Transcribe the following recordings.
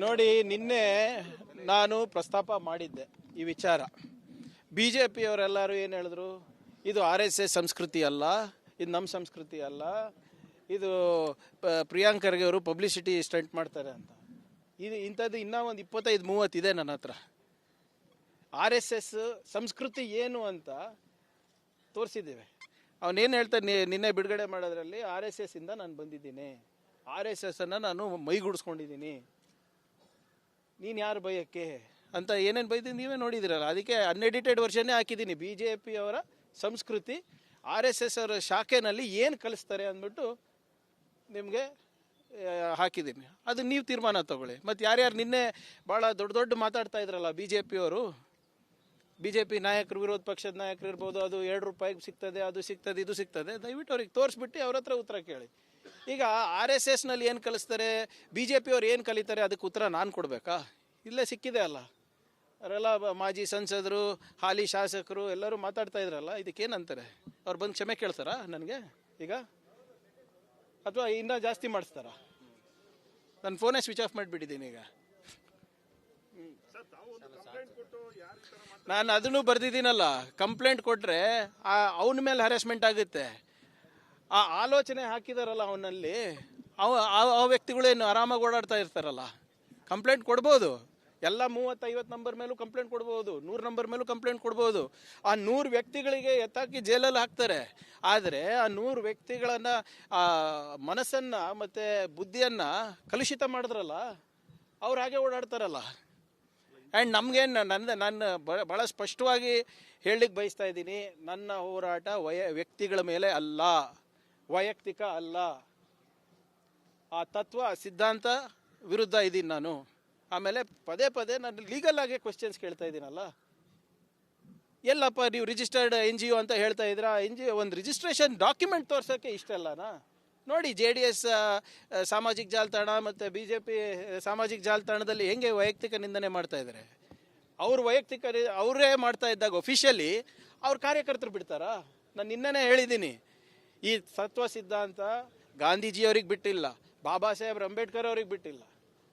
ನೋಡಿ, ನಿನ್ನೆ ನಾನು ಪ್ರಸ್ತಾಪ ಮಾಡಿದ್ದೆ ಈ ವಿಚಾರ. BJP ಅವರೆಲ್ಲರೂ ಏನು ಹೇಳಿದ್ರು, ಇದು RSS ಸಂಸ್ಕೃತಿ ಅಲ್ಲ, ಇದು ನಮ್ಮ ಸಂಸ್ಕೃತಿ ಅಲ್ಲ, ಇದು ಪ್ರಿಯಾಂಕ್ ಖರ್ಗೆ ಅವರು ಪಬ್ಲಿಸಿಟಿ ಸ್ಟಂಟ್ ಮಾಡ್ತಾರೆ ಅಂತ. ಇದು ಇಂಥದ್ದು ಇನ್ನೂ ಒಂದು 25-30 ಇದೆ ನನ್ನ ಹತ್ರ. RSS ಸಂಸ್ಕೃತಿ ಏನು ಅಂತ ತೋರಿಸಿದ್ದೇವೆ. ಅವನೇನು ಹೇಳ್ತಾನೆ, ನಿನ್ನೆ ಬಿಡುಗಡೆ ಮಾಡೋದ್ರಲ್ಲಿ RSS ಇಂದ ನಾನು ಬಂದಿದ್ದೀನಿ, RSS ಅನ್ನು ನಾನು ಮೈಗೂಡಿಸ್ಕೊಂಡಿದ್ದೀನಿ, ನೀನು ಯಾರು ಬೈಯಕ್ಕೆ ಅಂತ ಏನೇನು ಬೈದಿದ್ದು ನೀವೇ ನೋಡಿದಿರಲ್ಲ. ಅದಕ್ಕೆ ಅನ್ಎಡಿಟೆಡ್ ವರ್ಷನ್ನೇ ಹಾಕಿದ್ದೀನಿ. BJP ಅವರ ಸಂಸ್ಕೃತಿ RSS ಅವರ ಶಾಖೆನಲ್ಲಿ ಏನು ಕಲಿಸ್ತಾರೆ ಅಂದ್ಬಿಟ್ಟು ನಿಮಗೆ ಹಾಕಿದ್ದೀನಿ. ಅದು ನೀವು ತೀರ್ಮಾನ ತಗೊಳ್ಳಿ. ಮತ್ತು ಯಾರ್ಯಾರು ನಿನ್ನೆ ಭಾಳ ದೊಡ್ಡ ಮಾತಾಡ್ತಾ ಇದ್ರಲ್ಲ BJP ಅವರು, BJP ನಾಯಕರು, ವಿರೋಧ ಪಕ್ಷದ ನಾಯಕರು ಇರ್ಬೋದು, ಅದು 2 ರೂಪಾಯಿಗೆ ಸಿಗ್ತದೆ, ಅದು ಸಿಗ್ತದೆ, ಇದು ಸಿಗ್ತದೆ, ದಯವಿಟ್ಟು ಅವ್ರಿಗೆ ತೋರಿಸ್ಬಿಟ್ಟು ಅವ್ರ ಹತ್ರ ಉತ್ತರ ಕೇಳಿ. ಈಗ RSSನಲ್ಲಿ ಏನು ಕಲಿಸ್ತಾರೆ, BJP ಅವ್ರು ಏನು ಕಲಿತಾರೆ, ಅದಕ್ಕೆ ಉತ್ತರ ನಾನು ಕೊಡಬೇಕಾ? ಇಲ್ಲೇ ಸಿಕ್ಕಿದೆ ಅಲ್ಲ, ಅವರೆಲ್ಲ ಮಾಜಿ ಸಂಸದರು, ಹಾಲಿ ಶಾಸಕರು ಎಲ್ಲರೂ ಮಾತಾಡ್ತಾ ಇದ್ರಲ್ಲ, ಇದಕ್ಕೇನಂತಾರೆ? ಅವ್ರು ಬಂದು ಕ್ಷಮೆ ಕೇಳ್ತಾರಾ ನನಗೆ ಈಗ, ಅಥವಾ ಇನ್ನೂ ಜಾಸ್ತಿ ಮಾಡಿಸ್ತಾರ? ನನ್ನ ಫೋನೇ ಸ್ವಿಚ್ ಆಫ್ ಮಾಡಿಬಿಟ್ಟಿದ್ದೀನಿ ಈಗ. ನಾನು ಅದನ್ನು ಬರ್ದಿದ್ದೀನಲ್ಲ, ಕಂಪ್ಲೇಂಟ್ ಕೊಟ್ಟರೆ ಅವನ ಮೇಲೆ ಹರಾಸ್ಮೆಂಟ್ ಆಗುತ್ತೆ. ಆ ಆಲೋಚನೆ ಹಾಕಿದಾರಲ್ಲ ಅವನಲ್ಲಿ, ಆ ವ್ಯಕ್ತಿಗಳೇನು ಆರಾಮಾಗಿ ಓಡಾಡ್ತಾ ಇರ್ತಾರಲ್ಲ, ಕಂಪ್ಲೇಂಟ್ ಕೊಡ್ಬೋದು. ಎಲ್ಲ 30-50 ನಂಬರ್ ಮೇಲೂ ಕಂಪ್ಲೇಂಟ್ ಕೊಡ್ಬೋದು, 100 ನಂಬರ್ ಮೇಲೂ ಕಂಪ್ಲೇಂಟ್ ಕೊಡ್ಬೋದು. ಆ 100 ವ್ಯಕ್ತಿಗಳಿಗೆ ಎತ್ತಾಕಿ ಜೈಲಲ್ಲಿ ಹಾಕ್ತಾರೆ. ಆದರೆ ಆ 100 ವ್ಯಕ್ತಿಗಳನ್ನು ಮನಸ್ಸನ್ನು ಮತ್ತು ಬುದ್ಧಿಯನ್ನು ಕಲುಷಿತ ಮಾಡಿದ್ರಲ್ಲ, ಅವ್ರು ಹಾಗೆ ಓಡಾಡ್ತಾರಲ್ಲ. ಆ್ಯಂಡ್ ನಮಗೇನು ನಾನು ಭಾಳ ಸ್ಪಷ್ಟವಾಗಿ ಹೇಳಲಿಕ್ಕೆ ಬಯಸ್ತಾ ಇದ್ದೀನಿ, ನನ್ನ ಹೋರಾಟ ವ್ಯಕ್ತಿಗಳ ಮೇಲೆ ಅಲ್ಲ, ವೈಯಕ್ತಿಕ ಅಲ್ಲ. ಆ ತತ್ವ ಸಿದ್ಧಾಂತ ವಿರುದ್ಧ ಇದ್ದೀನಿ ನಾನು. ಆಮೇಲೆ ಪದೇ ನಾನು ಲೀಗಲ್ ಆಗಿ ಕ್ವೆಶ್ಚನ್ಸ್ ಕೇಳ್ತಾ ಇದ್ದೀನಲ್ಲ. ಎಲ್ಲಪ್ಪ ನೀವು ರಿಜಿಸ್ಟರ್ಡ್ NGO ಅಂತ ಹೇಳ್ತಾ ಇದ್ದೀರಾ, NGO ಒಂದು ರಿಜಿಸ್ಟ್ರೇಷನ್ ಡಾಕ್ಯುಮೆಂಟ್ ತೋರ್ಸೋಕ್ಕೆ ಇಷ್ಟಲ್ಲನಾ? ನೋಡಿ, JDS ಸಾಮಾಜಿಕ ಜಾಲತಾಣ ಮತ್ತು BJP ಸಾಮಾಜಿಕ ಜಾಲತಾಣದಲ್ಲಿ ಹೆಂಗೆ ವೈಯಕ್ತಿಕ ನಿಂದನೆ ಮಾಡ್ತಾ ಇದ್ದಾರೆ. ಅವ್ರು ವೈಯಕ್ತಿಕ ಅವರೇ ಮಾಡ್ತಾ ಇದ್ದಾಗ ಒಫಿಷಿಯಲಿ ಅವ್ರ ಕಾರ್ಯಕರ್ತರು ಬಿಡ್ತಾರಾ? ನಾನು ನಿನ್ನೆ ಹೇಳಿದ್ದೀನಿ, ಈ ತತ್ವ ಸಿದ್ಧಾಂತ ಗಾಂಧೀಜಿಯವ್ರಿಗೆ ಬಿಟ್ಟಿಲ್ಲ, ಬಾಬಾ ಸಾಹೇಬ್ ಅಂಬೇಡ್ಕರ್ ಅವ್ರಿಗೆ ಬಿಟ್ಟಿಲ್ಲ,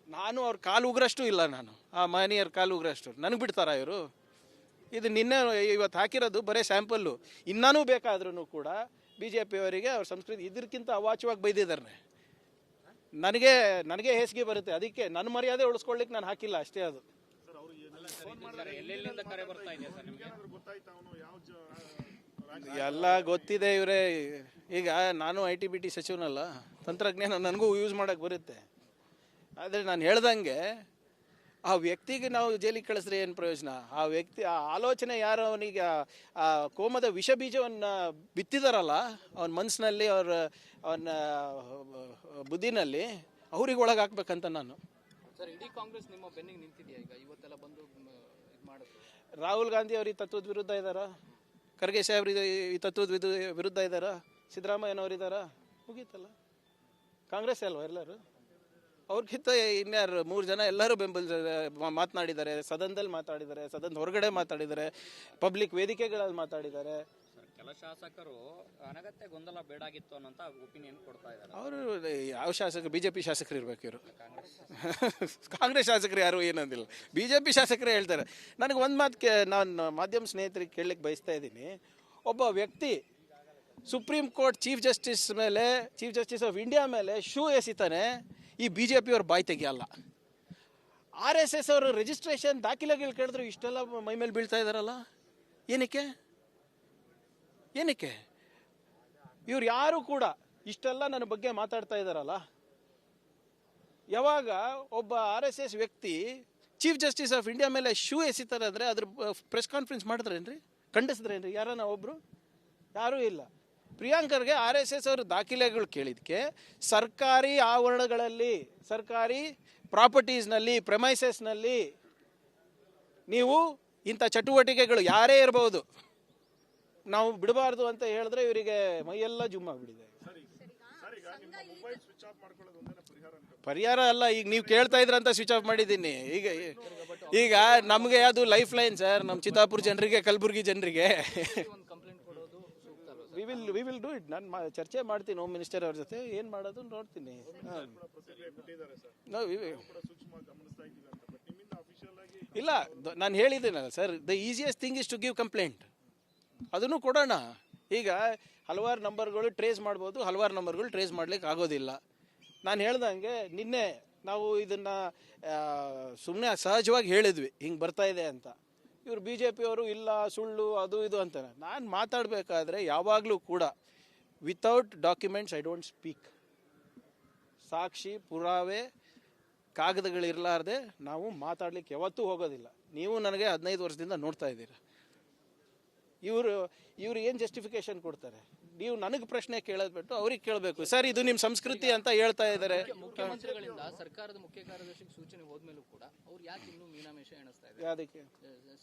ನಾನು ಅವ್ರ ಕಾಲು ಉಗ್ರಷ್ಟು ಇಲ್ಲ, ನಾನು ಆ ಮಹನೀಯರ ಕಾಲು ಉಗ್ರಷ್ಟು. ನನಗೆ ಬಿಡ್ತಾರಾ ಇವರು? ಇದು ನಿನ್ನೆ ಇವತ್ತು ಹಾಕಿರೋದು ಬರೀ ಸ್ಯಾಂಪಲ್ಲು. ಇನ್ನೂ ಬೇಕಾದ್ರೂ ಕೂಡ BJP ಅವರಿಗೆ ಅವ್ರ ಸಂಸ್ಕೃತಿ ಇದಕ್ಕಿಂತ ಅವಾಚ್ಯವಾಗಿ ಬೈದಿದ್ದಾರೆ. ನನಗೆ ಹೇಸಿಗೆ ಬರುತ್ತೆ. ಅದಕ್ಕೆ ನನ್ನ ಮರ್ಯಾದೆ ಉಳಿಸ್ಕೊಳ್ಳಿಕ್ಕೆ ನಾನು ಹಾಕಿಲ್ಲ ಅಷ್ಟೇ. ಅದು ಎಲ್ಲ ಗೊತ್ತಿದೆ ಇವರೇ. ಈಗ ನಾನು IT-BT ಸಚಿವನಲ್ಲ, ತಂತ್ರಜ್ಞಾನ ನನಗೂ ಯೂಸ್ ಮಾಡೋಕ್ಕೆ ಬರುತ್ತೆ. ಆದರೆ ನಾನು ಹೇಳ್ದಂಗೆ ಆ ವ್ಯಕ್ತಿಗೆ ನಾವು ಜೈಲಿಗೆ ಕಳಿಸಿದ್ರೆ ಏನು ಪ್ರಯೋಜನ? ಆ ವ್ಯಕ್ತಿ, ಆ ಆಲೋಚನೆ ಯಾರು ಅವನಿಗೆ ಆ ಕೋಮದ ವಿಷ ಬೀಜವನ್ನು ಬಿತ್ತಿದಾರಲ್ಲ ಅವನ ಮನಸ್ಸಿನಲ್ಲಿ, ಅವನ ಬುದ್ಧಿನಲ್ಲಿ, ಅವ್ರಿಗೆ ಒಳಗೆ ಹಾಕ್ಬೇಕಂತ ನಾನು. ಸರ್, ಇಡೀ ಕಾಂಗ್ರೆಸ್ ನಿಮ್ಮ ಬೆನ್ನಿಗೆ ನಿಂತಿದೆಯಾ? ಈಗ ಇವತ್ತೆಲ್ಲ ಬಂದು ಮಾಡಿದ್ರು. ರಾಹುಲ್ ಗಾಂಧಿ ಅವರು ಈ ತತ್ವದ ವಿರುದ್ಧ ಇದ್ದಾರಾ? ಖರ್ಗೆ ಸಾಹೇಬ್ರು ಈ ತತ್ವದ ವಿರುದ್ಧ ಇದ್ದಾರಾ? ಸಿದ್ದರಾಮಯ್ಯನವರು ಇದ್ದಾರಾ? ಮುಗೀತಲ್ಲ. ಕಾಂಗ್ರೆಸ್ ಅಲ್ವಾ ಎಲ್ಲರೂ? ಅವ್ರಿಗಿಂತ ಇನ್ಯಾರು 3 ಜನ ಎಲ್ಲರೂ ಮಾತನಾಡಿದ್ದಾರೆ, ಸದನದಲ್ಲಿ ಮಾತಾಡಿದ್ದಾರೆ, ಸದನದ ಹೊರಗಡೆ ಮಾತಾಡಿದ್ದಾರೆ, ಪಬ್ಲಿಕ್ ವೇದಿಕೆಗಳಲ್ಲಿ ಮಾತಾಡಿದ್ದಾರೆ. ಕೆಲ ಶಾಸಕರು ಅನಗತ್ಯ ಗೊಂದಲ ಬೇಡಾಗಿತ್ತು ಅನ್ನೋಂಥ ಒಪಿನಿಯನ್ ಕೊಡ್ತಾ ಇದ್ದಾರೆ. ಅವರು ಯಾವ ಶಾಸಕರು? BJP ಶಾಸಕರು ಇರ್ಬೇಕು ಇವರು. ಕಾಂಗ್ರೆಸ್ ಶಾಸಕರು ಯಾರು ಏನಂದಿಲ್ಲ, BJP ಶಾಸಕರೇ ಹೇಳ್ತಾರೆ. ನನಗೆ ಒಂದು ಮಾತು ನಾನು ಮಾಧ್ಯಮ ಸ್ನೇಹಿತರಿಗೆ ಕೇಳಲಿಕ್ಕೆ ಬಯಸ್ತಾ ಇದ್ದೀನಿ. ಒಬ್ಬ ವ್ಯಕ್ತಿ supreme court chief justice of India ಮೇಲೆ ಶೂ ಎಸಿತಾನೆ, ಈ BJP ಅವ್ರ ಬಾಯಿ ತೆಗಿಯಲ್ಲ. RSS ಅವರು ರಿಜಿಸ್ಟ್ರೇಷನ್ ದಾಖಲೆಗಳು ಕೇಳಿದ್ರು ಇಷ್ಟೆಲ್ಲ ಮೈ ಮೇಲೆ ಬೀಳ್ತಾ ಇದ್ದಾರಲ್ಲ, ಏನಕ್ಕೆ? ಇವ್ರು ಯಾರು ಕೂಡ ಇಷ್ಟೆಲ್ಲ ನನ್ನ ಬಗ್ಗೆ ಮಾತಾಡ್ತಾ ಇದ್ದಾರಲ್ಲ, ಯಾವಾಗ ಒಬ್ಬ RSS ವ್ಯಕ್ತಿ ಚೀಫ್ ಜಸ್ಟಿಸ್ ಆಫ್ ಇಂಡಿಯಾ ಮೇಲೆ ಶೂ ಎಸಿತಾರೆ ಅಂದರೆ ಅದ್ರ ಪ್ರೆಸ್ ಕಾನ್ಫರೆನ್ಸ್ ಮಾಡಿದ್ರೇನ್ರಿ? ಖಂಡಿಸಿದ್ರೇನ್ರಿ ಯಾರನ್ನ ಒಬ್ರು? ಯಾರೂ ಇಲ್ಲ. ಪ್ರಿಯಾಂಕ್ ಖರ್ಗೆ RSS ಅವರು ದಾಖಲೆಗಳು ಕೇಳಿದಕ್ಕೆ ಸರ್ಕಾರಿ ಆವರಣಗಳಲ್ಲಿ, ಸರ್ಕಾರಿ ಪ್ರಾಪರ್ಟೀಸ್ನಲ್ಲಿ, ಪ್ರೆಮೈಸಸ್ನಲ್ಲಿ ನೀವು ಇಂಥ ಚಟುವಟಿಕೆಗಳು ಯಾರೇ ಇರಬಹುದು ನಾವು ಬಿಡಬಾರ್ದು ಅಂತ ಹೇಳಿದ್ರೆ ಇವರಿಗೆ ಮೈಯೆಲ್ಲ ಜುಮ್ ಆಗಿಬಿಟ್ಟಿದೆ. ಪರಿಹಾರ ಅಲ್ಲ, ಈಗ ನೀವು ಕೇಳ್ತಾ ಇದ್ರಂತ ಸ್ವಿಚ್ ಆಫ್ ಮಾಡಿದ್ದೀನಿ. ಈಗ ನಮಗೆ ಅದು ಲೈಫ್ ಲೈನ್ ಸರ್, ನಮ್ಮ ಚಿತ್ತಾಪುರ ಜನರಿಗೆ, ಕಲಬುರಗಿ ಜನರಿಗೆ. We will do it. ನಾನು ಚರ್ಚೆ ಮಾಡ್ತೀನಿ ಹೋಮ್ ಮಿನಿಸ್ಟರ್ ಅವ್ರ ಜೊತೆ, ಏನು ಮಾಡೋದು ನೋಡ್ತೀನಿ. ಇಲ್ಲ ನಾನು ಹೇಳಿದ್ದೀನಲ್ಲ sir, the easiest thing is to give complaint. ಅದನ್ನು ಕೊಡೋಣ. ಈಗ ಹಲವಾರು ನಂಬರ್ಗಳು ಟ್ರೇಸ್ ಮಾಡ್ಬೋದು, ಹಲವಾರು ನಂಬರ್ಗಳು ಟ್ರೇಸ್ ಮಾಡ್ಲಿಕ್ಕೆ ಆಗೋದಿಲ್ಲ. ನಾನು ಹೇಳ್ದಂಗೆ ನಿನ್ನೆ ನಾವು ಇದನ್ನು ಸುಮ್ಮನೆ ಸಹಜವಾಗಿ ಹೇಳಿದ್ವಿ ಹಿಂಗೆ ಬರ್ತಾ ಇದೆ ಅಂತ. ಇವರು ಬಿ ಜೆ ಪಿಯವರು ಇಲ್ಲ ಸುಳ್ಳು ಅದು ಇದು ಅಂತಾನೆ. ನಾನು ಮಾತಾಡಬೇಕಾದ್ರೆ ಯಾವಾಗಲೂ ಕೂಡ without documents I don't speak. ಸಾಕ್ಷಿ ಪುರಾವೆ ಕಾಗದಗಳಿರಲಾರ್ದೆ ನಾವು ಮಾತಾಡ್ಲಿಕ್ಕೆ ಯಾವತ್ತೂ ಹೋಗೋದಿಲ್ಲ. ನೀವು ನನಗೆ 15 ವರ್ಷದಿಂದ ನೋಡ್ತಾ ಇದ್ದೀರಾ. ಇವರು ಏನು ಜಸ್ಟಿಫಿಕೇಶನ್ ಕೊಡ್ತಾರೆ? ನೀವು ನನಗೆ ಪ್ರಶ್ನೆ ಕೇಳೋದು ಬಿಟ್ಟು ಅವ್ರಿಗೆ ಕೇಳಬೇಕು. ಸರ್ ಇದು ನಿಮ್ಮ ಸಂಸ್ಕೃತಿ ಅಂತ ಹೇಳ್ತಾ ಇದ್ದಾರೆ. ಮುಖ್ಯಮಂತ್ರಿಗಳಿಂದ ಸರ್ಕಾರದ ಮುಖ್ಯ ಕಾರ್ಯದರ್ಶಿಗೆ ಸೂಚನೆ ಹೋದ್ಮೇಲೂ ಕೂಡ ಅವ್ರು ಯಾಕೆ ಇನ್ನೂ ಮೀನಾಮೇಷ ಎಣಿಸ್ತಾ ಇದ್ದಾರೆ? ಅದಕ್ಕೆ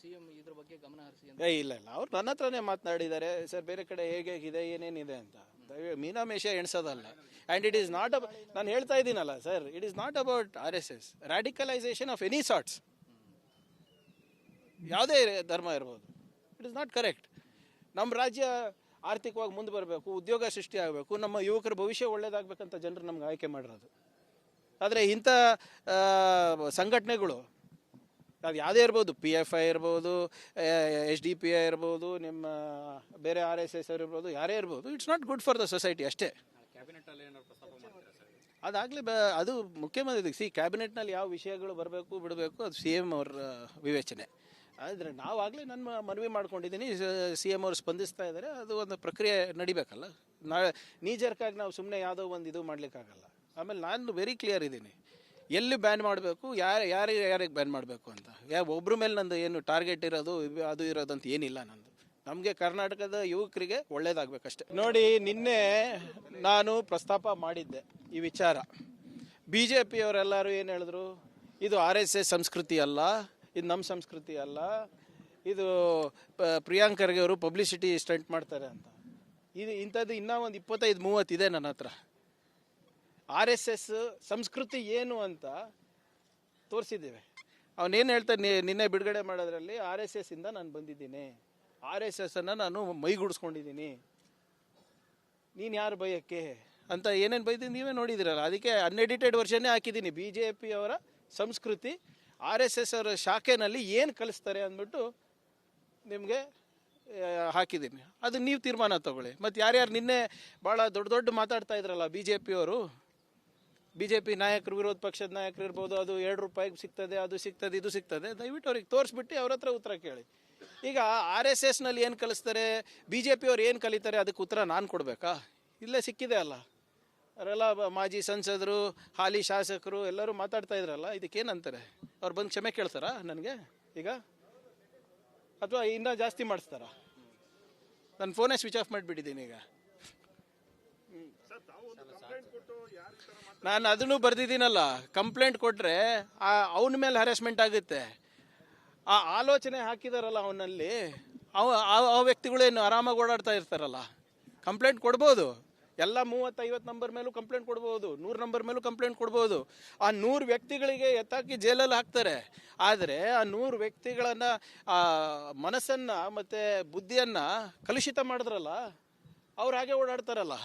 ಸಿಎಂ ಇದ್ರ ಬಗ್ಗೆ ಗಮನ ಹರಿಸಿ ಅಂತ. ಇಲ್ಲ ಅವ್ರು ನನ್ನ ಹತ್ರನೇ ಮಾತನಾಡಿದ್ದಾರೆ. ಸರ್ ಬೇರೆ ಕಡೆ ಹೇಗಿದೆ ಏನೇನಿದೆ ಅಂತ. ಮೀನಾಮೇಷ ಎಣಿಸೋದಲ್ಲ. ಆ್ಯಂಡ್ ಇಟ್ ಈಸ್ ನಾಟ್ ನಾನು ಹೇಳ್ತಾ ಇದ್ದೀನಲ್ಲ sir, it is not about RSS radicalisation of any sorts. ಯಾವುದೇ ಧರ್ಮ ಇರ್ಬೋದು. It is not correct. ನಮ್ಮ ರಾಜ್ಯ ಆರ್ಥಿಕವಾಗಿ ಮುಂದೆ ಬರಬೇಕು, ಉದ್ಯೋಗ ಸೃಷ್ಟಿ ಆಗಬೇಕು, ನಮ್ಮ ಯುವಕರ ಭವಿಷ್ಯ ಒಳ್ಳೇದಾಗಬೇಕಂತ ಜನರು ನಮ್ಗೆ ಆಯ್ಕೆ ಮಾಡಿರೋದು. ಆದರೆ ಇಂಥ ಸಂಘಟನೆಗಳು ಅದು ಯಾವುದೇ ಇರ್ಬೋದು, PFI ಇರ್ಬೋದು, SDPI ಇರ್ಬೋದು, ನಿಮ್ಮ ಬೇರೆ RSS ಇರ್ಬೋದು, ಯಾರೇ ಇರ್ಬೋದು, it's not good for the society ಅಷ್ಟೇ. ಕ್ಯಾಬಿನೆಟಲ್ಲಿ ಏನಾದ್ರು ಪ್ರಸ್ತಾಪ ಮಾಡ್ತೀರಾ ಸರ್? ಅದಾಗಲಿ ಅದು ಮುಖ್ಯಮಂತ್ರಿ ಕ್ಯಾಬಿನೆಟ್ನಲ್ಲಿ ಯಾವ ವಿಷಯಗಳು ಬರಬೇಕು ಬಿಡಬೇಕು ಅದು CM ಅವ್ರ ವಿವೇಚನೆ. ಆದರೆ ನಾವಾಗಲೇ ನನ್ನ ಮನವಿ ಮಾಡ್ಕೊಂಡಿದ್ದೀನಿ. CM ಅವರು ಸ್ಪಂದಿಸ್ತಾ ಇದ್ದಾರೆ. ಅದು ಒಂದು ಪ್ರಕ್ರಿಯೆ ನಡಿಬೇಕಲ್ಲ. ನೀಜರ್ಕಾಗಿ ನಾವು ಸುಮ್ಮನೆ ಯಾವುದೋ ಒಂದು ಇದು ಮಾಡಲಿಕ್ಕಾಗಲ್ಲ. ಆಮೇಲೆ ನಾನು ವೆರಿ ಕ್ಲಿಯರ್ ಇದ್ದೀನಿ ಎಲ್ಲಿ ಬ್ಯಾನ್ ಮಾಡಬೇಕು, ಯಾರಿಗೆ ಬ್ಯಾನ್ ಮಾಡಬೇಕು ಅಂತ. ಒಬ್ಬರ ಮೇಲೆ ನಂದು ಏನು ಟಾರ್ಗೆಟ್ ಇರೋದು ಅದು ಇರೋದಂತ ಏನಿಲ್ಲ. ನಂದು ನಮಗೆ ಕರ್ನಾಟಕದ ಯುವಕರಿಗೆ ಒಳ್ಳೇದಾಗಬೇಕಷ್ಟೆ. ನೋಡಿ, ನಿನ್ನೆ ನಾನು ಪ್ರಸ್ತಾಪ ಮಾಡಿದ್ದೆ ಈ ವಿಚಾರ. BJP ಅವರೆಲ್ಲರೂ ಏನು ಹೇಳಿದ್ರು, ಇದು RSS ಸಂಸ್ಕೃತಿ ಅಲ್ಲ, ಇದು ನಮ್ಮ ಸಂಸ್ಕೃತಿ ಅಲ್ಲ, ಇದು ಪ್ರಿಯಾಂಕ್ ಖರ್ಗೆ ಅವರು ಪಬ್ಲಿಸಿಟಿ ಸ್ಟಂಟ್ ಮಾಡ್ತಾರೆ ಅಂತ. ಇದು ಇಂಥದ್ದು ಇನ್ನೂ ಒಂದು 25-30 ಇದೆ ನನ್ನ ಹತ್ರ. RSS ಸಂಸ್ಕೃತಿ ಏನು ಅಂತ ತೋರಿಸಿದ್ದೇವೆ. ಅವನೇನು ಹೇಳ್ತಾನೆ, ನಿನ್ನೆ ಬಿಡುಗಡೆ ಮಾಡೋದ್ರಲ್ಲಿ RSS ಇಂದ ನಾನು ಬಂದಿದ್ದೀನಿ, RSS ಅನ್ನು ನಾನು ಮೈಗೂಡಿಸ್ಕೊಂಡಿದ್ದೀನಿ, ನೀನು ಯಾರು ಬೈಯಕ್ಕೆ ಅಂತ ಏನೇನು ಬೈದಿದ್ದೀನಿ ನೀವೇ ನೋಡಿದಿರಲ್ಲ. ಅದಕ್ಕೆ ಅನ್ಎಡಿಟೆಡ್ ವರ್ಷನ್ನೇ ಹಾಕಿದ್ದೀನಿ. BJP ಅವರ ಸಂಸ್ಕೃತಿ RSS ಅವರ ಶಾಖೆನಲ್ಲಿ ಏನು ಕಲಿಸ್ತಾರೆ ಅಂದ್ಬಿಟ್ಟು ನಿಮಗೆ ಹಾಕಿದ್ದೀನಿ. ಅದು ನೀವು ತೀರ್ಮಾನ ತಗೊಳ್ಳಿ. ಮತ್ತು ಯಾರ್ಯಾರು ನಿನ್ನೆ ಭಾಳ ದೊಡ್ಡ ಮಾತಾಡ್ತಾ ಇದ್ರಲ್ಲ BJP ಅವರು, BJP ನಾಯಕರು, ವಿರೋಧ ಪಕ್ಷದ ನಾಯಕರು ಇರ್ಬೋದು, ಅದು 2 ರೂಪಾಯಿಗೆ ಸಿಗ್ತದೆ, ಅದು ಸಿಗ್ತದೆ, ಇದು ಸಿಗ್ತದೆ, ದಯವಿಟ್ಟು ಅವ್ರಿಗೆ ತೋರಿಸ್ಬಿಟ್ಟು ಅವ್ರ ಹತ್ರ ಉತ್ತರ ಕೇಳಿ. ಈಗ RSSನಲ್ಲಿ ಏನು ಕಲಿಸ್ತಾರೆ, BJP ಅವ್ರು ಏನು ಕಲಿತಾರೆ, ಅದಕ್ಕೆ ಉತ್ತರ ನಾನು ಕೊಡಬೇಕಾ? ಇಲ್ಲೇ ಸಿಕ್ಕಿದೆ ಅಲ್ಲ. ಅವರೆಲ್ಲ ಮಾಜಿ ಸಂಸದರು, ಹಾಲಿ ಶಾಸಕರು ಎಲ್ಲರೂ ಮಾತಾಡ್ತಾ ಇದ್ರಲ್ಲ, ಇದಕ್ಕೇನಂತಾರೆ? ಅವ್ರು ಬಂದು ಕ್ಷಮೆ ಕೇಳ್ತಾರಾ ನನಗೆ ಈಗ, ಅಥವಾ ಇನ್ನೂ ಜಾಸ್ತಿ ಮಾಡಿಸ್ತಾರಾ? ನನ್ನ ಫೋನೇ ಸ್ವಿಚ್ ಆಫ್ ಮಾಡಿಬಿಟ್ಟಿದ್ದೀನಿ ಈಗ. ನಾನು ಅದನ್ನು ಬರೆದಿದ್ದೀನಲ್ಲ, ಕಂಪ್ಲೇಂಟ್ ಕೊಟ್ಟರೆ ಅವನ ಮೇಲೆ ಹರಾಸ್ಮೆಂಟ್ ಆಗುತ್ತೆ. ಆ ಆಲೋಚನೆ ಹಾಕಿದಾರಲ್ಲ ಅವನಲ್ಲಿ, ಆ ವ್ಯಕ್ತಿಗಳೇನು ಆರಾಮಾಗಿ ಓಡಾಡ್ತಾ ಇರ್ತಾರಲ್ಲ, ಕಂಪ್ಲೇಂಟ್ ಕೊಡ್ಬೋದು. ಎಲ್ಲ 30-50 ನಂಬರ್ ಮೇಲೂ ಕಂಪ್ಲೇಂಟ್ ಕೊಡ್ಬೋದು, 100 ನಂಬರ್ ಮೇಲೂ ಕಂಪ್ಲೇಂಟ್ ಕೊಡ್ಬೋದು. ಆ 100 ವ್ಯಕ್ತಿಗಳಿಗೆ ಎತ್ತಾಕಿ ಜೈಲಲ್ಲಿ ಹಾಕ್ತಾರೆ. ಆದರೆ ಆ 100 ವ್ಯಕ್ತಿಗಳನ್ನು ಮನಸ್ಸನ್ನು ಮತ್ತು ಬುದ್ಧಿಯನ್ನು ಕಲುಷಿತ ಮಾಡಿದ್ರಲ್ಲ, ಅವ್ರು ಹಾಗೆ ಓಡಾಡ್ತಾರಲ್ಲ.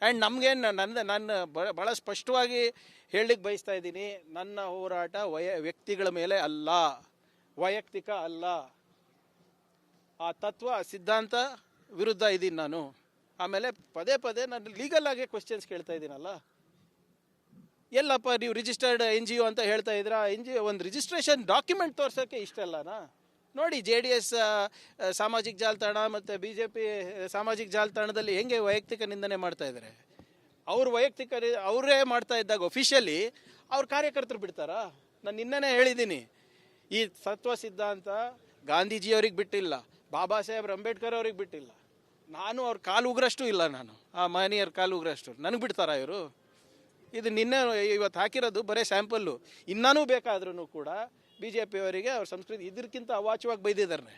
ಆ್ಯಂಡ್ ನಮಗೇನು ನಾನು ಭಾಳ ಸ್ಪಷ್ಟವಾಗಿ ಹೇಳಲಿಕ್ಕೆ ಬಯಸ್ತಾ ಇದ್ದೀನಿ, ನನ್ನ ಹೋರಾಟ ವ್ಯಕ್ತಿಗಳ ಮೇಲೆ ಅಲ್ಲ, ವೈಯಕ್ತಿಕ ಅಲ್ಲ. ಆ ತತ್ವ ಸಿದ್ಧಾಂತ ವಿರುದ್ಧ ಇದ್ದೀನಿ ನಾನು. ಆಮೇಲೆ ಪದೇ ನಾನು ಲೀಗಲ್ ಆಗಿ ಕ್ವೆಶ್ಚನ್ಸ್ ಕೇಳ್ತಾ ಇದ್ದೀನಲ್ಲ. ಎಲ್ಲಪ್ಪ ನೀವು ರಿಜಿಸ್ಟರ್ಡ್ NGO ಅಂತ ಹೇಳ್ತಾ ಇದ್ರ, NGO ಒಂದು ರಿಜಿಸ್ಟ್ರೇಷನ್ ಡಾಕ್ಯುಮೆಂಟ್ ತೋರ್ಸೋಕ್ಕೆ ಇಷ್ಟ ಅಲ್ಲನಾ? ನೋಡಿ, JDS ಸಾಮಾಜಿಕ ಜಾಲತಾಣ ಮತ್ತು BJP ಸಾಮಾಜಿಕ ಜಾಲತಾಣದಲ್ಲಿ ಹೆಂಗೆ ವೈಯಕ್ತಿಕ ನಿಂದನೆ ಮಾಡ್ತಾ ಇದ್ದಾರೆ. ಅವ್ರು ವೈಯಕ್ತಿಕ ಅವರೇ ಮಾಡ್ತಾ ಇದ್ದಾಗ ಅಫಿಷಿಯಲಿ ಅವ್ರ ಕಾರ್ಯಕರ್ತರು ಬಿಡ್ತಾರಾ? ನಾನು ನಿನ್ನೆನೇ ಹೇಳಿದ್ದೀನಿ, ಈ ತತ್ವ ಸಿದ್ಧಾಂತ ಗಾಂಧೀಜಿಯವ್ರಿಗೆ ಬಿಟ್ಟಿಲ್ಲ, ಬಾಬಾ ಸಾಹೇಬ್ ಅಂಬೇಡ್ಕರ್ ಅವ್ರಿಗೆ ಬಿಟ್ಟಿಲ್ಲ. ನಾನು ಅವ್ರ ಕಾಲು ಉಗ್ರಷ್ಟು ಇಲ್ಲ, ನಾನು ಆ ಮಹನೀಯರ ಕಾಲು ಉಗ್ರಷ್ಟು. ನನಗೆ ಬಿಡ್ತಾರಾ ಇವರು? ಇದು ನಿನ್ನೆ ಇವತ್ತು ಹಾಕಿರೋದು ಬರೀ ಸ್ಯಾಂಪಲ್ಲು. ಇನ್ನೂ ಬೇಕಾದ್ರೂ ಕೂಡ BJP ಅವರಿಗೆ ಅವ್ರ ಸಂಸ್ಕೃತಿ ಇದಕ್ಕಿಂತ ಅವಾಚ್ಯವಾಗಿ ಬೈದಿದ್ದಾರೆ.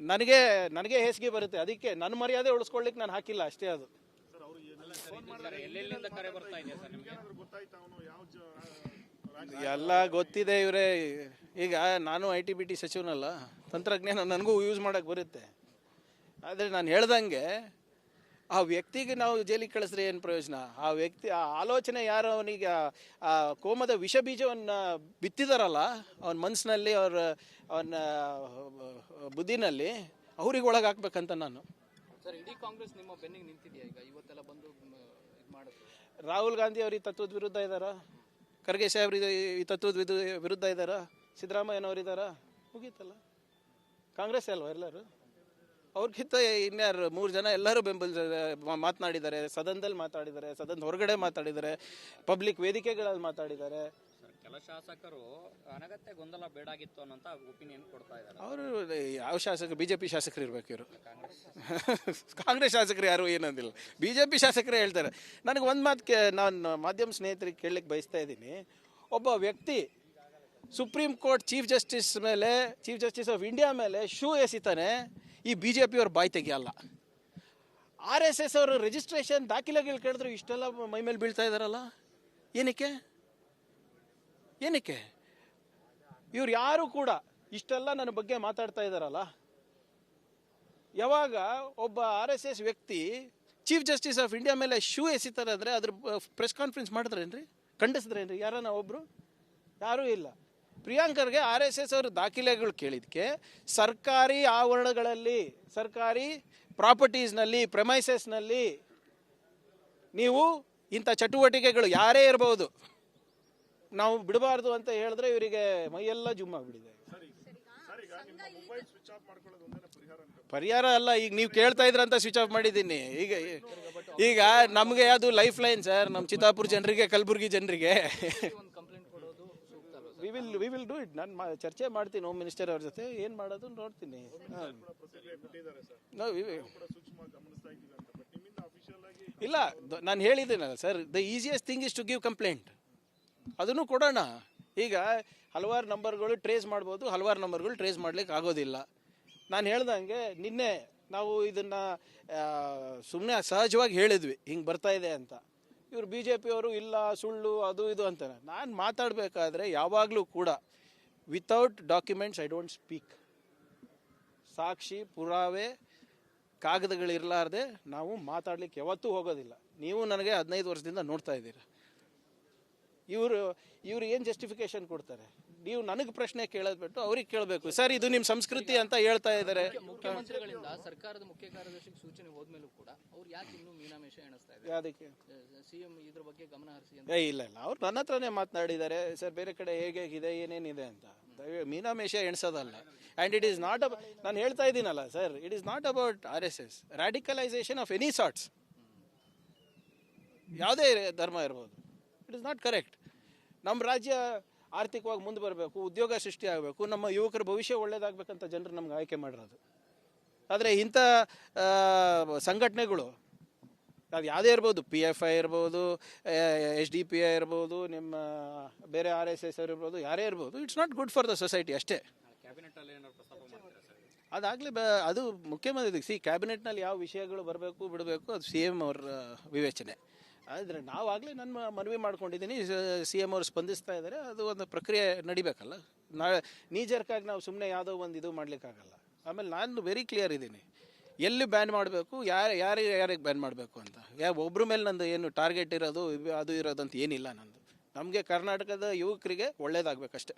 ನನಗೆ ಹೇಸಿಗೆ ಬರುತ್ತೆ. ಅದಕ್ಕೆ ನನ್ನ ಮರ್ಯಾದೆ ಉಳಿಸ್ಕೊಳ್ಳಿಕ್ಕೆ ನಾನು ಹಾಕಿಲ್ಲ ಅಷ್ಟೇ. ಅದು ಎಲ್ಲೆಲ್ಲಿಂದ ಕರೆ ಬರ್ತಾ ಇದೆ ಸರ್ ನಿಮಗೆ? ಎಲ್ಲ ಗೊತ್ತಿದೆ. ಇವರೇ ಈಗ ನಾನು IT-BT ಸಚಿವನಲ್ಲ, ತಂತ್ರಜ್ಞಾನ ನನಗೂ ಯೂಸ್ ಮಾಡೋಕ್ಕೆ ಬರುತ್ತೆ. ಆದರೆ ನಾನು ಹೇಳ್ದಂಗೆ ಆ ವ್ಯಕ್ತಿಗೆ ನಾವು ಜೈಲಿಗೆ ಕಳಿಸಿದ್ರೆ ಏನು ಪ್ರಯೋಜನ? ಆ ವ್ಯಕ್ತಿ ಆ ಆಲೋಚನೆ ಯಾರು ಅವನಿಗೆ ಆ ಕೋಮದ ವಿಷ ಬೀಜವನ್ನು ಬಿತ್ತಿದಾರಲ್ಲ ಅವನ ಮನಸ್ಸಿನಲ್ಲಿ ಅವನ ಬುದ್ಧಿನಲ್ಲಿ ಅವ್ರಿಗೆ ಒಳಗಾಕ್ಬೇಕಂತ ನಾನು. ಸರ್, ಇಡೀ ಕಾಂಗ್ರೆಸ್ ನಿಮ್ಮ ಬೆನ್ನಿಗೆ ನಿಂತಿದೆಯಾ ಈಗ ಇವತ್ತೆಲ್ಲ ಬಂದು ಇದು ಮಾಡೋದು? ರಾಹುಲ್ ಗಾಂಧಿ ಅವರು ಈ ತತ್ವದ ವಿರುದ್ಧ ಇದ್ದಾರಾ? ಖರ್ಗೆ ಸಾಹೇಬ್ರು ಈ ತತ್ವದ ವಿರುದ್ಧ ಇದ್ದಾರಾ? ಸಿದ್ದರಾಮಯ್ಯನವರು ಇದ್ದಾರಾ? ಮುಗೀತಲ್ಲ. ಕಾಂಗ್ರೆಸ್ ಅಲ್ವಾ ಎಲ್ಲರೂ? ಅವ್ರಿಗಿಂತ ಇನ್ಯಾರು 3 ಜನ ಎಲ್ಲರೂ ಮಾತನಾಡಿದ್ದಾರೆ, ಸದನದಲ್ಲಿ ಮಾತಾಡಿದ್ದಾರೆ, ಸದನದ ಹೊರಗಡೆ ಮಾತಾಡಿದ್ದಾರೆ, ಪಬ್ಲಿಕ್ ವೇದಿಕೆಗಳಲ್ಲಿ ಮಾತಾಡಿದ್ದಾರೆ. ಕೆಲ ಶಾಸಕರು ಅನಗತ್ಯ ಗೊಂದಲ ಬೇಡಾಗಿತ್ತು ಅನ್ನೋಂಥ ಒಪಿನಿಯನ್ ಕೊಡ್ತಾ ಇದ್ದಾರೆ. ಅವರು ಯಾವ ಶಾಸಕರು? BJP ಶಾಸಕರು ಇರ್ಬೇಕು ಇವರು. ಕಾಂಗ್ರೆಸ್ ಶಾಸಕರು ಯಾರು ಏನಂದಿಲ್ಲ, BJP ಶಾಸಕರೇ ಹೇಳ್ತಾರೆ. ನನಗೆ ಒಂದು ಮಾತು ನಾನು ಮಾಧ್ಯಮ ಸ್ನೇಹಿತರಿಗೆ ಕೇಳಲಿಕ್ಕೆ ಬಯಸ್ತಾ ಇದ್ದೀನಿ. ಒಬ್ಬ ವ್ಯಕ್ತಿ supreme court chief justice of India ಮೇಲೆ ಶೂ ಎಸಿತಾನೆ, ಈ BJP ಅವ್ರ ಬಾಯಿ ತೆಗಿಯಲ್ಲ. RSS ಅವರು ರಿಜಿಸ್ಟ್ರೇಷನ್ ದಾಖಲೆಗಳು ಕೇಳಿದ್ರು ಇಷ್ಟೆಲ್ಲ ಮೈ ಮೇಲೆ ಬೀಳ್ತಾ ಇದ್ದಾರಲ್ಲ, ಏನಕ್ಕೆ? ಇವ್ರು ಯಾರು ಕೂಡ ಇಷ್ಟೆಲ್ಲ ನನ್ನ ಬಗ್ಗೆ ಮಾತಾಡ್ತಾ ಇದ್ದಾರಲ್ಲ, ಯಾವಾಗ ಒಬ್ಬ RSS ವ್ಯಕ್ತಿ ಚೀಫ್ ಜಸ್ಟಿಸ್ ಆಫ್ ಇಂಡಿಯಾ ಮೇಲೆ ಶೂ ಎಸಿತಾರೆ ಅಂದರೆ ಅದ್ರ ಪ್ರೆಸ್ ಕಾನ್ಫರೆನ್ಸ್ ಮಾಡಿದ್ರೇನ್ರಿ? ಖಂಡಿಸಿದ್ರೇನ್ರಿ ಯಾರನ್ನ ಒಬ್ರು? ಯಾರೂ ಇಲ್ಲ. ಪ್ರಿಯಾಂಕರ್ಗೆ RSS ಅವರು ದಾಖಲೆಗಳು ಕೇಳಿದಕ್ಕೆ ಸರ್ಕಾರಿ ಆವರಣಗಳಲ್ಲಿ, ಸರ್ಕಾರಿ ಪ್ರಾಪರ್ಟೀಸ್ನಲ್ಲಿ, ಪ್ರೆಮೈಸಸ್ನಲ್ಲಿ ನೀವು ಇಂಥ ಚಟುವಟಿಕೆಗಳು ಯಾರೇ ಇರಬಹುದು ನಾವು ಬಿಡಬಾರ್ದು ಅಂತ ಹೇಳಿದ್ರೆ ಇವರಿಗೆ ಮೈಯೆಲ್ಲ ಜುಮ್ ಆಗ್ಬಿಟ್ಟಿದೆ. ಪರಿಹಾರ ಅಲ್ಲ, ಈಗ ನೀವು ಕೇಳ್ತಾ ಇದ್ರಂತ ಸ್ವಿಚ್ ಆಫ್ ಮಾಡಿದ್ದೀನಿ. ಈಗ ನಮಗೆ ಅದು ಲೈಫ್ ಲೈನ್ ಸರ್, ನಮ್ಮ ಚಿತ್ತಾಪುರ ಜನರಿಗೆ, ಕಲಬುರಗಿ ಜನರಿಗೆ. We will do it. ನಾನು ಚರ್ಚೆ ಮಾಡ್ತೀನಿ ಹೋಮ್ ಮಿನಿಸ್ಟರ್ ಅವ್ರ ಜೊತೆ, ಏನು ಮಾಡೋದು ನೋಡ್ತೀನಿ. ಇಲ್ಲ, ನಾನು ಹೇಳಿದ್ದೀನಲ್ಲ sir, the easiest thing is to give complaint. ಅದನ್ನು ಕೊಡೋಣ. ಈಗ ಹಲವಾರು ನಂಬರ್ಗಳು ಟ್ರೇಸ್ ಮಾಡ್ಬೋದು, ಹಲವಾರು ನಂಬರ್ಗಳು ಟ್ರೇಸ್ ಮಾಡ್ಲಿಕ್ಕೆ ಆಗೋದಿಲ್ಲ. ನಾನು ಹೇಳ್ದಂಗೆ ನಿನ್ನೆ ನಾವು ಇದನ್ನು ಸುಮ್ಮನೆ ಸಹಜವಾಗಿ ಹೇಳಿದ್ವಿ ಹಿಂಗೆ ಬರ್ತಾ ಇದೆ ಅಂತ. ಇವರು BJP ಅವರು ಇಲ್ಲ ಸುಳ್ಳು ಅದು ಇದು ಅಂತಾರೆ. ನಾನು ಮಾತಾಡಬೇಕಾದ್ರೆ ಯಾವಾಗಲೂ ಕೂಡ without documents I don't speak. ಸಾಕ್ಷಿ ಪುರಾವೆ ಕಾಗದಗಳಿರಲಾರ್ದೆ ನಾವು ಮಾತಾಡ್ಲಿಕ್ಕೆ ಯಾವತ್ತೂ ಹೋಗೋದಿಲ್ಲ. ನೀವು ನನಗೆ 15 ವರ್ಷದಿಂದ ನೋಡ್ತಾ ಇದ್ದೀರ. ಇವರು ಏನು ಜಸ್ಟಿಫಿಕೇಶನ್ ಕೊಡ್ತಾರೆ? ನೀವು ನನಗೆ ಪ್ರಶ್ನೆ ಕೇಳೋದು ಬಿಟ್ಟು ಅವ್ರಿಗೆ ಕೇಳಬೇಕು. ಸರ್ ಇದು ನಿಮ್ಮ ಸಂಸ್ಕೃತಿ ಅಂತ ಹೇಳ್ತಾ ಇದ್ದಾರೆ. ಮುಖ್ಯಮಂತ್ರಿಗಳಿಂದ ಸರ್ಕಾರದ ಮುಖ್ಯ ಕಾರ್ಯದರ್ಶಿಗೆ ಸೂಚನೆ ಹೋದ್ಮೇಲೂ ಕೂಡ ಅವ್ರು ಯಾಕೆ ಇನ್ನೂ ಮೀನಾಮೇಷ ಎಣಿಸ್ತಾ ಇದ್ದಾರೆ? ಯಾವುದಕ್ಕೆ? CM ಇದ್ರ ಬಗ್ಗೆ ಗಮನ ಹರಿಸಿ ಅಂತ. ಇಲ್ಲ ಅವ್ರು ನನ್ನ ಹತ್ರನೇ ಮಾತನಾಡಿದ್ದಾರೆ ಸರ್, ಬೇರೆ ಕಡೆ ಹೇಗಿದೆ ಏನೇನಿದೆ ಅಂತ. ಮೀನಾಮೇಷ ಎಣಿಸೋದಲ್ಲ. ಆ್ಯಂಡ್ ಇಟ್ ಈಸ್ ನಾಟ್ ನಾನು ಹೇಳ್ತಾ ಇದ್ದೀನಲ್ಲ sir, it is not about RSS radicalisation of any sorts. ಯಾವುದೇ ಧರ್ಮ ಇರ್ಬೋದು, ಇಟ್ ಇಸ್ ನಾಟ್ ಕರೆಕ್ಟ್. ನಮ್ಮ ರಾಜ್ಯ ಆರ್ಥಿಕವಾಗಿ ಮುಂದೆ ಬರಬೇಕು, ಉದ್ಯೋಗ ಸೃಷ್ಟಿ ಆಗಬೇಕು, ನಮ್ಮ ಯುವಕರ ಭವಿಷ್ಯ ಒಳ್ಳೇದಾಗಬೇಕಂತ ಜನರು ನಮ್ಗೆ ಆಯ್ಕೆ ಮಾಡಿರೋದು. ಆದರೆ ಇಂಥ ಸಂಘಟನೆಗಳು ಅದು ಯಾವುದೇ ಇರ್ಬೋದು, PFI ಇರ್ಬೋದು, SDPI ಇರ್ಬೋದು, ನಿಮ್ಮ ಬೇರೆ RSS ಇರ್ಬೋದು, ಯಾರೇ ಇರ್ಬೋದು, it's not good for the society ಅಷ್ಟೇ. ಅದಾಗಲೇ ಅದು ಮುಖ್ಯಮಂತ್ರಿ ಕ್ಯಾಬಿನೆಟ್ನಲ್ಲಿ ಯಾವ ವಿಷಯಗಳು ಬರಬೇಕು ಬಿಡಬೇಕು ಅದು CM ಅವ್ರ ವಿವೇಚನೆ. ಆದರೆ ನಾವಾಗಲೇ ನನ್ನ ಮನವಿ ಮಾಡ್ಕೊಂಡಿದ್ದೀನಿ, CM ಅವರು ಸ್ಪಂದಿಸ್ತಾ ಇದ್ದಾರೆ. ಅದು ಒಂದು ಪ್ರಕ್ರಿಯೆ ನಡಿಬೇಕಲ್ಲ. ನೀಜರ್ಕಾಗಿ ನಾವು ಸುಮ್ಮನೆ ಯಾವುದೋ ಒಂದು ಇದು ಮಾಡಲಿಕ್ಕಾಗಲ್ಲ. ಆಮೇಲೆ ನಾನು ವೆರಿ ಕ್ಲಿಯರ್ ಇದ್ದೀನಿ, ಎಲ್ಲಿ ಬ್ಯಾನ್ ಮಾಡಬೇಕು, ಯಾರಿಗೆ ಬ್ಯಾನ್ ಮಾಡಬೇಕು ಅಂತ. ಒಬ್ಬರ ಮೇಲೆ ನಂದು ಏನು ಟಾರ್ಗೆಟ್ ಇರೋದು ಅದು ಇರೋದಂತ ಏನಿಲ್ಲ ನಂದು. ನಮಗೆ ಕರ್ನಾಟಕದ ಯುವಕರಿಗೆ ಒಳ್ಳೇದಾಗಬೇಕಷ್ಟೆ.